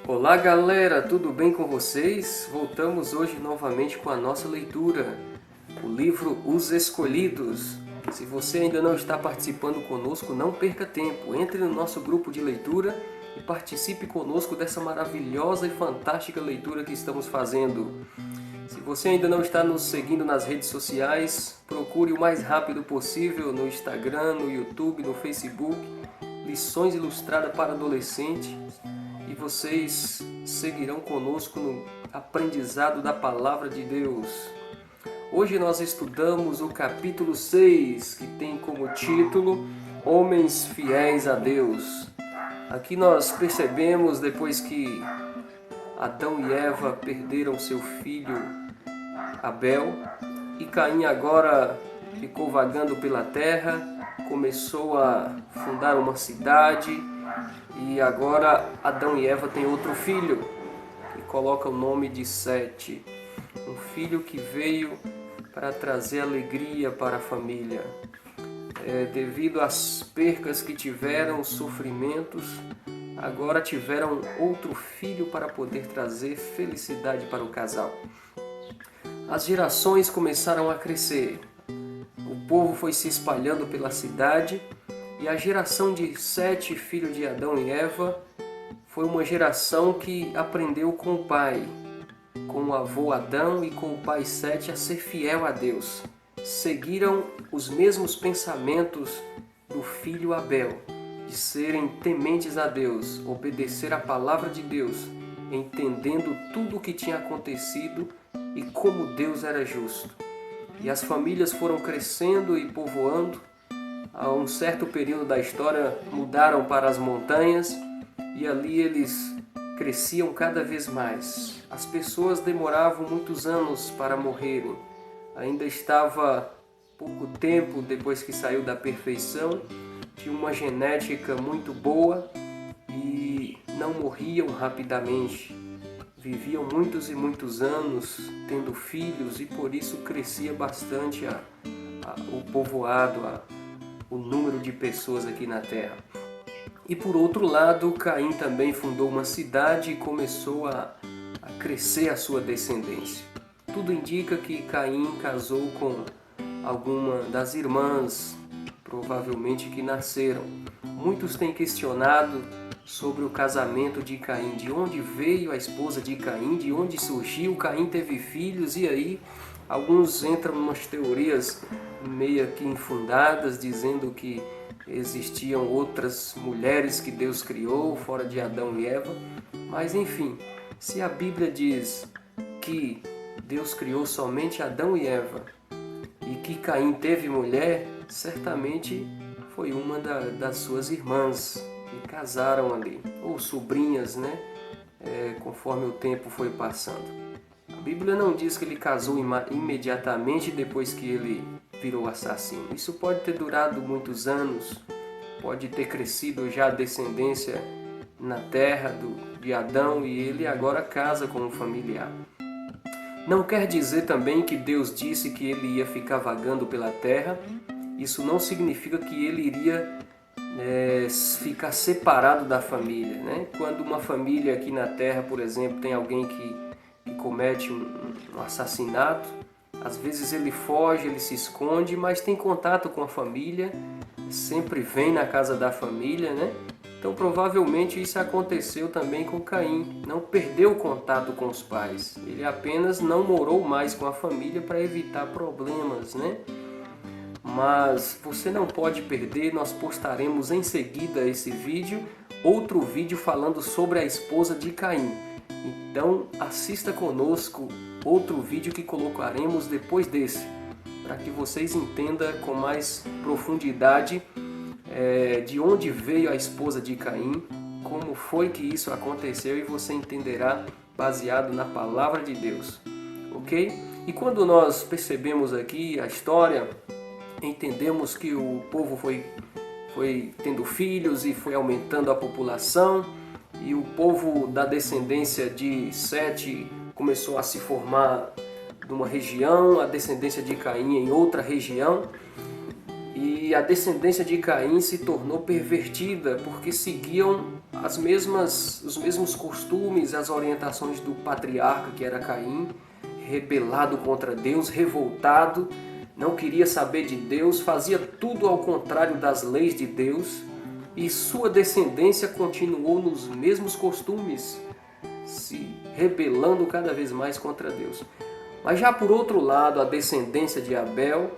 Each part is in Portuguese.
Olá galera, tudo bem com vocês? Voltamos hoje novamente com a nossa leitura, o livro Os Escolhidos. Se você ainda não está participando conosco, não perca tempo, entre no nosso grupo de leitura e participe conosco dessa maravilhosa e fantástica leitura que estamos fazendo. Se você ainda não está nos seguindo nas redes sociais, procure o mais rápido possível no Instagram, no YouTube, no Facebook, Lições Ilustradas para Adolescentes, e vocês seguirão conosco no aprendizado da Palavra de Deus. Hoje nós estudamos o capítulo 6, que tem como título Homens Fiéis a Deus. Aqui nós percebemos, depois que Adão e Eva perderam seu filho Abel, e Caim agora ficou vagando pela terra, começou a fundar uma cidade, e agora Adão e Eva têm outro filho, que coloca o nome de Sete, um filho que veio para trazer alegria para a família. Devido às percas que tiveram, os sofrimentos, agora tiveram outro filho para poder trazer felicidade para o casal. As gerações começaram a crescer, o povo foi se espalhando pela cidade, e a geração de Sete, filho de Adão e Eva, foi uma geração que aprendeu com o pai, com o avô Adão e com o pai Sete, a ser fiel a Deus. Seguiram os mesmos pensamentos do filho Abel, de serem tementes a Deus, obedecer a palavra de Deus, entendendo tudo o que tinha acontecido e como Deus era justo. E as famílias foram crescendo e povoando. A um certo período da história mudaram para as montanhas e ali eles cresciam cada vez mais. As pessoas demoravam muitos anos para morrerem. Ainda estava pouco tempo depois que saiu da perfeição, tinha uma genética muito boa e não morriam rapidamente. Viviam muitos e muitos anos tendo filhos e por isso crescia bastante o povoado, o número de pessoas aqui na terra. E por outro lado, Caim também fundou uma cidade e começou a crescer a sua descendência. Tudo indica que Caim casou com alguma das irmãs, provavelmente que nasceram. Muitos têm questionado sobre o casamento de Caim, de onde veio a esposa de Caim, de onde surgiu. Caim teve filhos e aí alguns entram em umas teorias meio que infundadas, dizendo que existiam outras mulheres que Deus criou fora de Adão e Eva. Mas enfim, se a Bíblia diz que Deus criou somente Adão e Eva e que Caim teve mulher, certamente foi uma das suas irmãs que casaram ali, ou sobrinhas, né? Conforme o tempo foi passando. A Bíblia não diz que ele casou imediatamente depois que ele virou assassino. Isso pode ter durado muitos anos, pode ter crescido já a descendência na terra de Adão e ele agora casa com um familiar. Não quer dizer também que Deus disse que ele ia ficar vagando pela terra. Isso não significa que ele iria ficar separado da família, né? Quando uma família aqui na terra, por exemplo, tem alguém que comete um assassinato, às vezes ele foge, ele se esconde, mas tem contato com a família, sempre vem na casa da família, né? Então provavelmente isso aconteceu também com Caim, não perdeu o contato com os pais, ele apenas não morou mais com a família para evitar problemas, né? Mas você não pode perder, nós postaremos em seguida esse vídeo, outro vídeo falando sobre a esposa de Caim. Então assista conosco outro vídeo que colocaremos depois desse, para que vocês entendam com mais profundidade de onde veio a esposa de Caim, como foi que isso aconteceu e você entenderá baseado na palavra de Deus, ok? E quando nós percebemos aqui a história, entendemos que o povo foi tendo filhos e foi aumentando a população, e o povo da descendência de Sete começou a se formar numa região, a descendência de Caim em outra região, e E a descendência de Caim se tornou pervertida porque seguiam os mesmos costumes, as orientações do patriarca que era Caim, rebelado contra Deus, revoltado, não queria saber de Deus, fazia tudo ao contrário das leis de Deus, e sua descendência continuou nos mesmos costumes, se rebelando cada vez mais contra Deus. Mas já por outro lado, a descendência de Abel,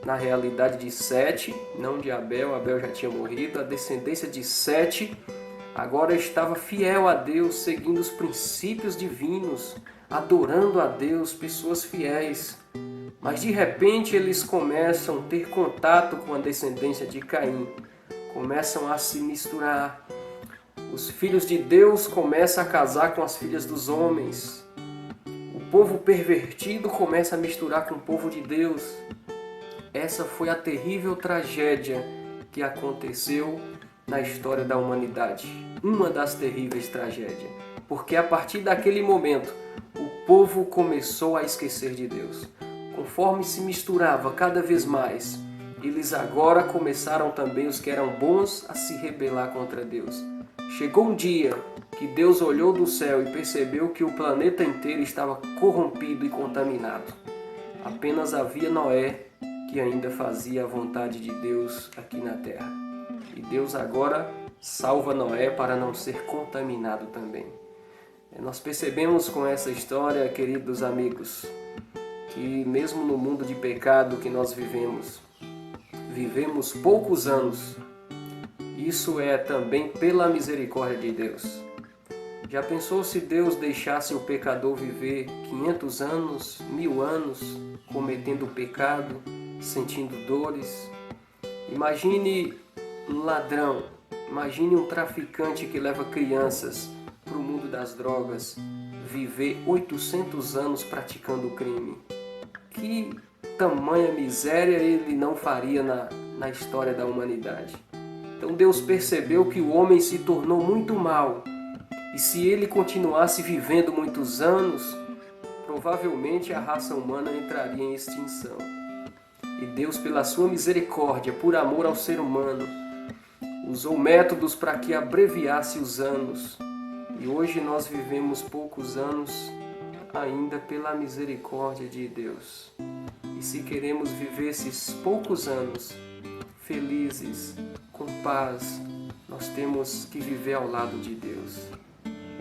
na realidade de Sete, não de Abel, Abel já tinha morrido, a descendência de Sete agora estava fiel a Deus, seguindo os princípios divinos, adorando a Deus, pessoas fiéis. Mas de repente eles começam a ter contato com a descendência de Caim, começam a se misturar. Os filhos de Deus começam a casar com as filhas dos homens. O povo pervertido começa a misturar com o povo de Deus. Essa foi a terrível tragédia que aconteceu na história da humanidade. Uma das terríveis tragédias. Porque a partir daquele momento, o povo começou a esquecer de Deus. Conforme se misturava cada vez mais, eles agora começaram também, os que eram bons, a se rebelar contra Deus. Chegou um dia que Deus olhou do céu e percebeu que o planeta inteiro estava corrompido e contaminado. Apenas havia Noé que ainda fazia a vontade de Deus aqui na terra. E Deus agora salva Noé para não ser contaminado também. Nós percebemos com essa história, queridos amigos, que mesmo no mundo de pecado que nós vivemos poucos anos. Isso é também pela misericórdia de Deus. Já pensou se Deus deixasse o pecador viver 500 anos, 1000 anos, cometendo pecado, sentindo dores? Imagine um ladrão, imagine um traficante que leva crianças para o mundo das drogas, viver 800 anos praticando o crime. Que tamanha miséria ele não faria na história da humanidade. Então Deus percebeu que o homem se tornou muito mau, e se ele continuasse vivendo muitos anos, provavelmente a raça humana entraria em extinção. E Deus, pela sua misericórdia, por amor ao ser humano, usou métodos para que abreviasse os anos. E hoje nós vivemos poucos anos ainda pela misericórdia de Deus. E se queremos viver esses poucos anos felizes, com paz, nós temos que viver ao lado de Deus.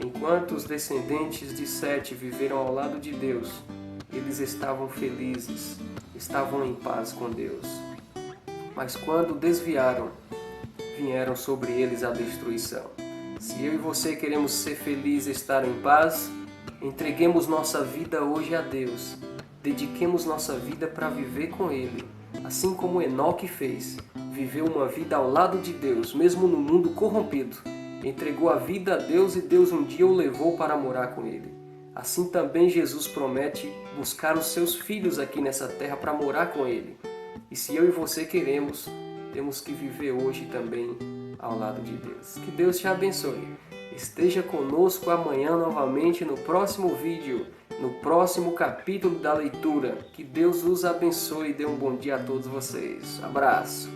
Enquanto os descendentes de Sete viveram ao lado de Deus, eles estavam felizes, estavam em paz com Deus. Mas quando desviaram, vieram sobre eles a destruição. Se eu e você queremos ser felizes, estar em paz, entreguemos nossa vida hoje a Deus. Dediquemos nossa vida para viver com Ele. Assim como Enoque fez, viveu uma vida ao lado de Deus, mesmo no mundo corrompido. Entregou a vida a Deus e Deus um dia o levou para morar com Ele. Assim também Jesus promete buscar os seus filhos aqui nessa terra para morar com Ele. E se eu e você queremos, temos que viver hoje também ao lado de Deus. Que Deus te abençoe. Esteja conosco amanhã novamente no próximo vídeo, no próximo capítulo da leitura. Que Deus os abençoe e dê um bom dia a todos vocês. Abraço.